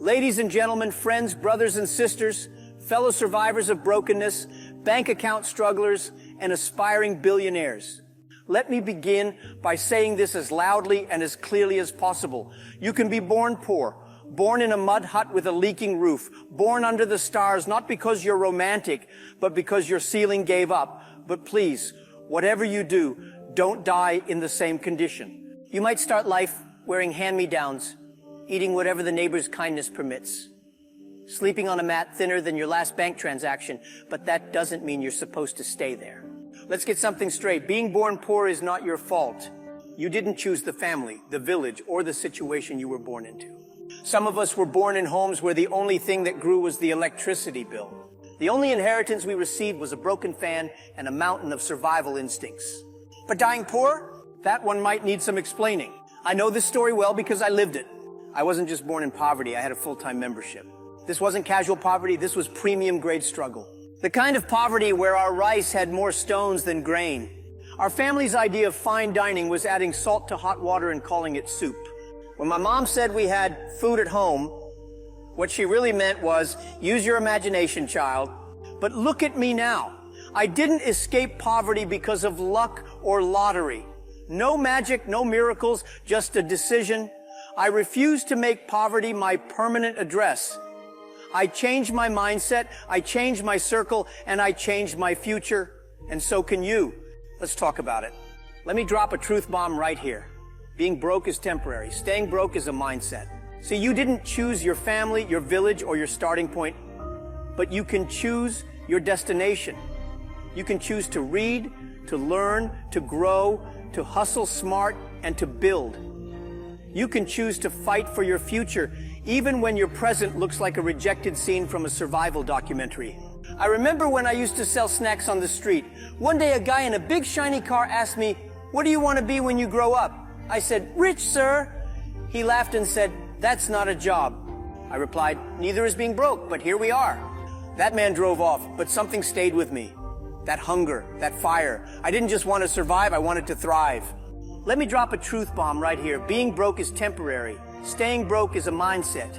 Ladies and gentlemen, friends, brothers and sisters, fellow survivors of brokenness, bank account strugglers, and aspiring billionaires. Let me begin by saying this as loudly and as clearly as possible. You can be born poor, born in a mud hut with a leaking roof, born under the stars, not because you're romantic, but because your ceiling gave up. But please, whatever you do, don't die in the same condition. You might start life wearing hand-me-downs, eating whatever the neighbor's kindness permits, sleeping on a mat thinner than your last bank transaction, but that doesn't mean you're supposed to stay there. Let's get something straight. Being born poor is not your fault. You didn't choose the family, the village, or the situation you were born into. Some of us were born in homes where the only thing that grew was the electricity bill. The only inheritance we received was a broken fan and a mountain of survival instincts. But dying poor? That one might need some explaining. I know this story well because I lived it. I wasn't just born in poverty, I had a full-time membership. This wasn't casual poverty, this was premium grade struggle. The kind of poverty where our rice had more stones than grain. Our family's idea of fine dining was adding salt to hot water and calling it soup. When my mom said we had food at home, what she really meant was, use your imagination, child. But look at me now. I didn't escape poverty because of luck or lottery. No magic, no miracles, just a decision. I refuse to make poverty my permanent address. I changed my mindset, I changed my circle, and I changed my future. And so can you. Let's talk about it. Let me drop a truth bomb right here. Being broke is temporary. Staying broke is a mindset. See, you didn't choose your family, your village, or your starting point, but you can choose your destination. You can choose to read, to learn, to grow, to hustle smart, and to build. You can choose to fight for your future, even when your present looks like a rejected scene from a survival documentary. I remember when I used to sell snacks on the street. One day a guy in a big shiny car asked me, "What do you want to be when you grow up?" I said, "Rich, sir." He laughed and said, "That's not a job." I replied, "Neither is being broke, but here we are." That man drove off, but something stayed with me. That hunger, that fire. I didn't just want to survive, I wanted to thrive. Let me drop a truth bomb right here. Being broke is temporary. Staying broke is a mindset.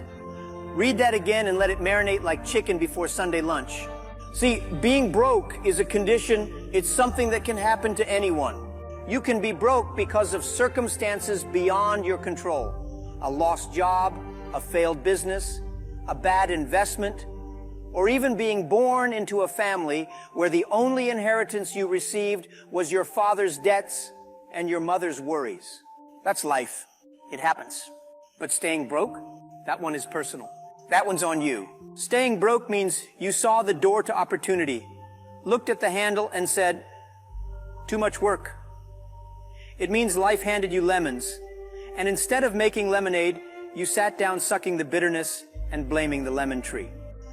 Read that again and let it marinate like chicken before Sunday lunch. See, being broke is a condition. It's something that can happen to anyone. You can be broke because of circumstances beyond your control. A lost job, a failed business, a bad investment, or even being born into a family where the only inheritance you received was your father's debts and your mother's worries. That's life. It happens. But staying broke? That one is personal. That one's on you. Staying broke means you saw the door to opportunity, looked at the handle and said, "Too much work." It means life handed you lemons, and instead of making lemonade, you sat down sucking the bitterness and blaming the lemon tree.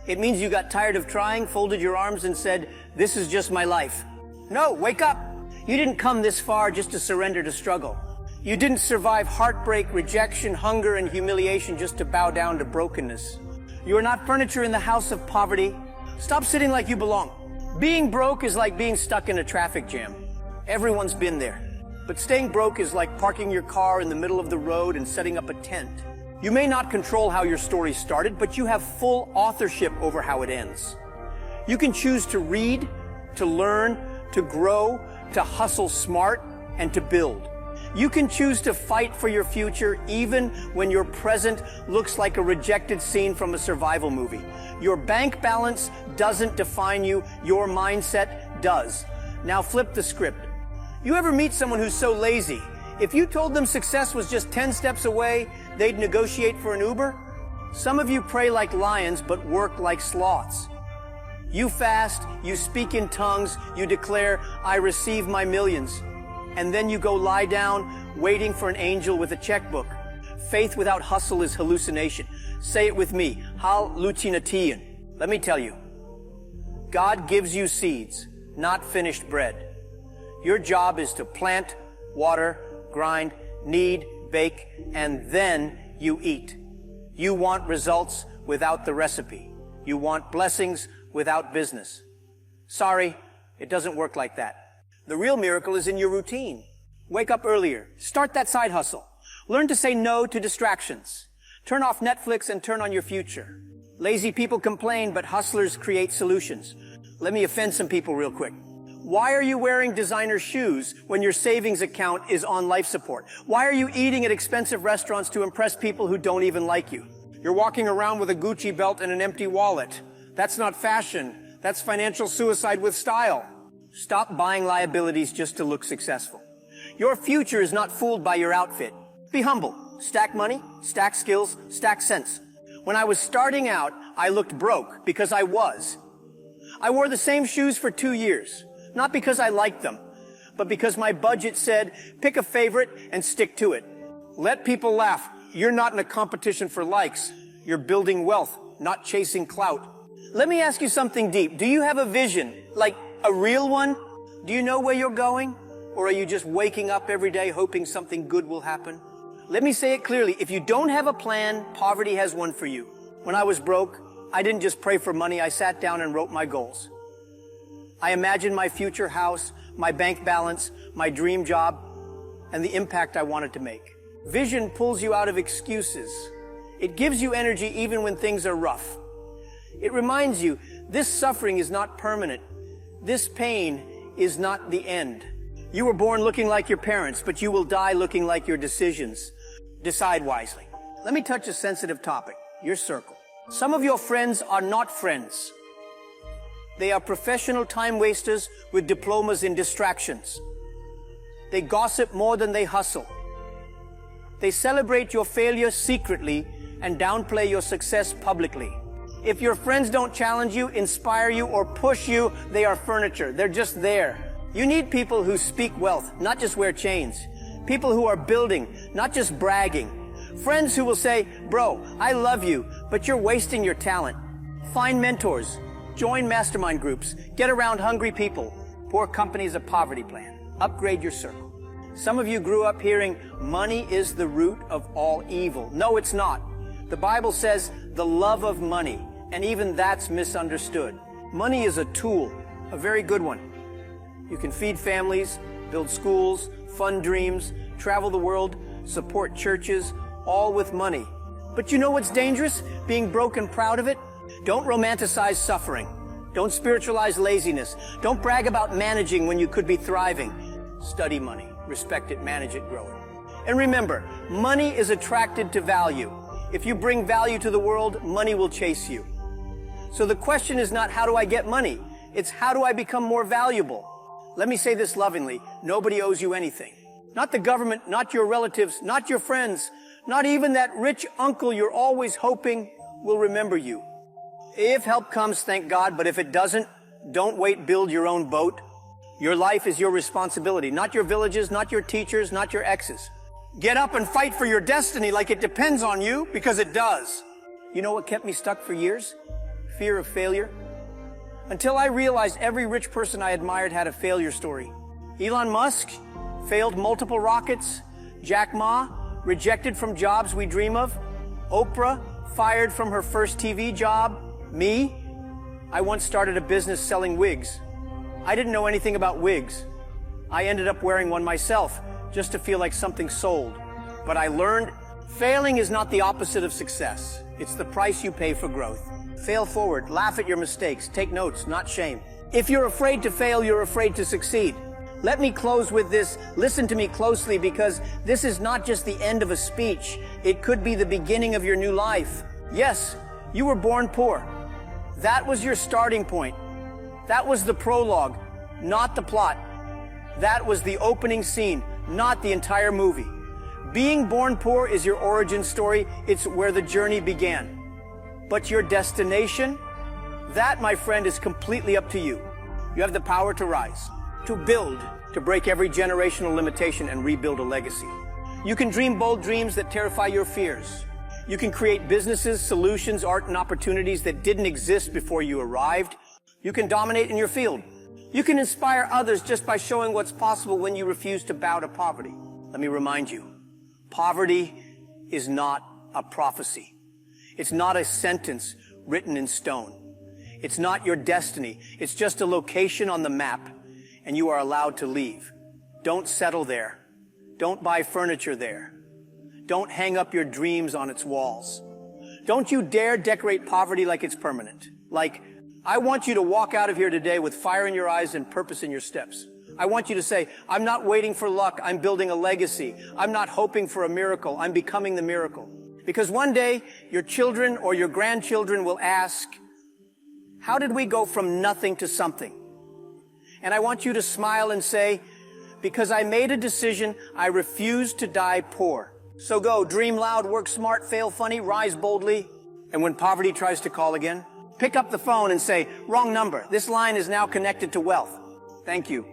It means you got tired of trying, folded your arms and said, "This is just my life." No, wake up. You didn't come this far just to surrender to struggle. You didn't survive heartbreak, rejection, hunger, and humiliation just to bow down to brokenness. You are not furniture in the house of poverty. Stop sitting like you belong. Being broke is like being stuck in a traffic jam. Everyone's been there. But staying broke is like parking your car in the middle of the road and setting up a tent. You may not control how your story started, but you have full authorship over how it ends. You can choose to read, to learn, to grow, to hustle smart, and to build. You can choose to fight for your future even when your present looks like a rejected scene from a survival movie. Your bank balance doesn't define you, your mindset does. Now flip the script. You ever meet someone who's so lazy? If you told them success was just 10 steps away, they'd negotiate for an Uber? Some of you pray like lions but work like sloths. You fast, you speak in tongues, you declare, "I receive my millions." And then you go lie down, waiting for an angel with a checkbook. Faith without hustle is hallucination. Say it with me, hallucination. Let me tell you, God gives you seeds, not finished bread. Your job is to plant, water, grind, knead, bake, and then you eat. You want results without the recipe. You want blessings without business. Sorry, it doesn't work like that. The real miracle is in your routine. Wake up earlier. Start that side hustle. Learn to say no to distractions. Turn off Netflix and turn on your future. Lazy people complain, but hustlers create solutions. Let me offend some people real quick. Why are you wearing designer shoes when your savings account is on life support? Why are you eating at expensive restaurants to impress people who don't even like you? You're walking around with a Gucci belt and an empty wallet. That's not fashion. That's financial suicide with style. Stop buying liabilities just to look successful. Your future is not fooled by your outfit. Be humble. Stack money, stack skills, stack sense. When I was starting out, I looked broke because I was. I wore the same shoes for 2 years, not because I liked them, but because my budget said, pick a favorite and stick to it. Let people laugh. You're not in a competition for likes. You're building wealth, not chasing clout. Let me ask you something deep. Do you have a vision, like a real one? Do you know where you're going? Or are you just waking up every day hoping something good will happen? Let me say it clearly. If you don't have a plan, poverty has one for you. When I was broke, I didn't just pray for money. I sat down and wrote my goals. I imagined my future house, my bank balance, my dream job, and the impact I wanted to make. Vision pulls you out of excuses. It gives you energy even when things are rough. It reminds you, this suffering is not permanent. This pain is not the end. You were born looking like your parents, but you will die looking like your decisions. Decide wisely. Let me touch a sensitive topic, your circle. Some of your friends are not friends. They are professional time wasters with diplomas in distractions. They gossip more than they hustle. They celebrate your failure secretly and downplay your success publicly. If your friends don't challenge you, inspire you, or push you, they are furniture. They're just there. You need people who speak wealth, not just wear chains. People who are building, not just bragging. Friends who will say, bro, I love you, but you're wasting your talent. Find mentors. Join mastermind groups. Get around hungry people. Poor Company is a poverty plan. Upgrade your circle. Some of you grew up hearing, money is the root of all evil. No, it's not. The Bible says the love of money, and even that's misunderstood. Money is a tool, a very good one. You can feed families, build schools, fund dreams, travel the world, support churches, all with money. But you know what's dangerous? Being broke and proud of it? Don't romanticize suffering. Don't spiritualize laziness. Don't brag about managing when you could be thriving. Study money, respect it, manage it, grow it. And remember, money is attracted to value. If you bring value to the world, money will chase you. So the question is not how do I get money? It's how do I become more valuable? Let me say this lovingly. Nobody owes you anything. Not the government, not your relatives, not your friends, not even that rich uncle you're always hoping will remember you. If help comes, thank God, but if it doesn't, don't wait, build your own boat. Your life is your responsibility, not your villages, not your teachers, not your exes. Get up and fight for your destiny like it depends on you, because it does. You know what kept me stuck for years? Fear of failure. Until I realized every rich person I admired had a failure story. Elon Musk failed multiple rockets. Jack Ma rejected from jobs we dream of. Oprah fired from her first TV job. Me, I once started a business selling wigs. I didn't know anything about wigs. I ended up wearing one myself just to feel like something sold. But I learned failing is not the opposite of success. It's the price you pay for growth. Fail forward, laugh at your mistakes, take notes, not shame. If you're afraid to fail, you're afraid to succeed. Let me close with this. Listen to me closely, because this is not just the end of a speech. It could be the beginning of your new life. Yes, you were born poor. That was your starting point. That was the prologue, not the plot. That was the opening scene, not the entire movie. Being born poor is your origin story. It's where the journey began. But your destination, that, my friend, is completely up to you. You have the power to rise, to build, to break every generational limitation and rebuild a legacy. You can dream bold dreams that terrify your fears. You can create businesses, solutions, art, and opportunities that didn't exist before you arrived. You can dominate in your field. You can inspire others just by showing what's possible when you refuse to bow to poverty. Let me remind you, poverty is not a prophecy. It's not a sentence written in stone. It's not your destiny. It's just a location on the map, and you are allowed to leave. Don't settle there. Don't buy furniture there. Don't hang up your dreams on its walls. Don't you dare decorate poverty like it's permanent. Like, I want you to walk out of here today with fire in your eyes and purpose in your steps. I want you to say, I'm not waiting for luck, I'm building a legacy. I'm not hoping for a miracle, I'm becoming the miracle. Because one day, your children or your grandchildren will ask, how did we go from nothing to something? And I want you to smile and say, because I made a decision, I refuse to die poor. So go, dream loud, work smart, fail funny, rise boldly. And when poverty tries to call again, pick up the phone and say, wrong number. This line is now connected to wealth. Thank you.